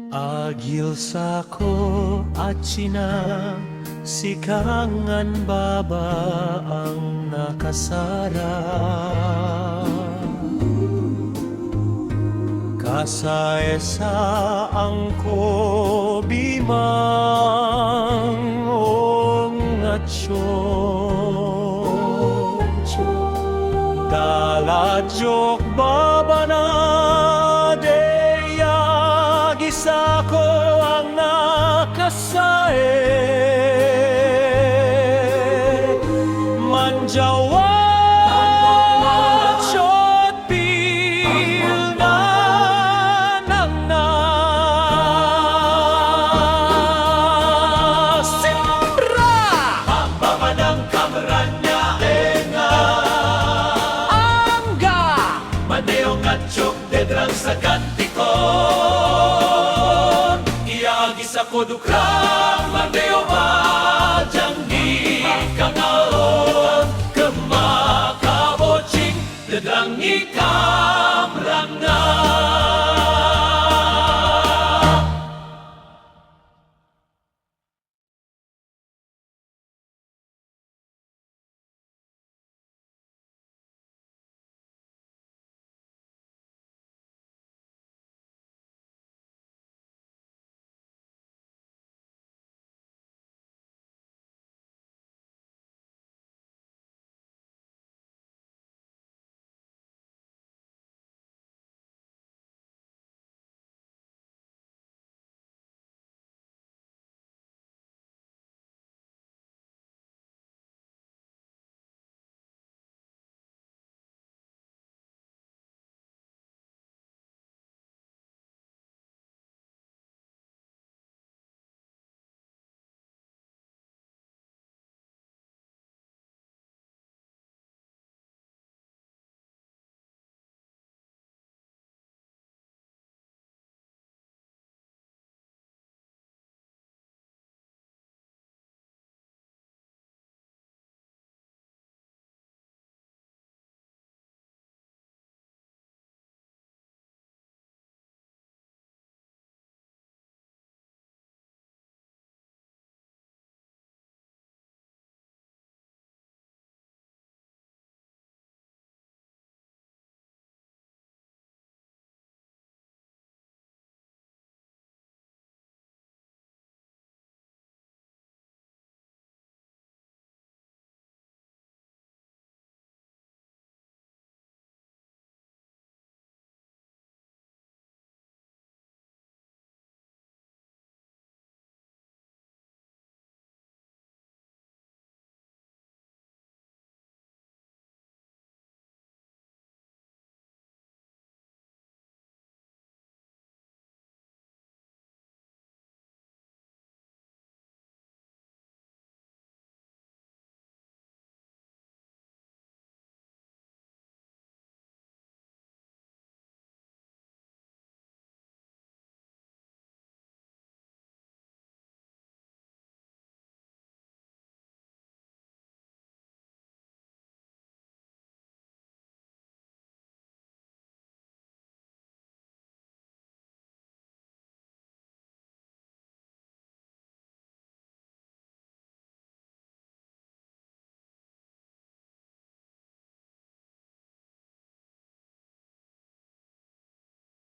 Agil sako at sina sikangan baba ang nakasara. Kasaesa ang ko bimang ong atyon. Dalajok baba na isa ko ang nakasae. Manjawa chot pil na nang simbra baba ng kameranya enga angga maneong at chok dedrang sa kantikon. Isa ko dukra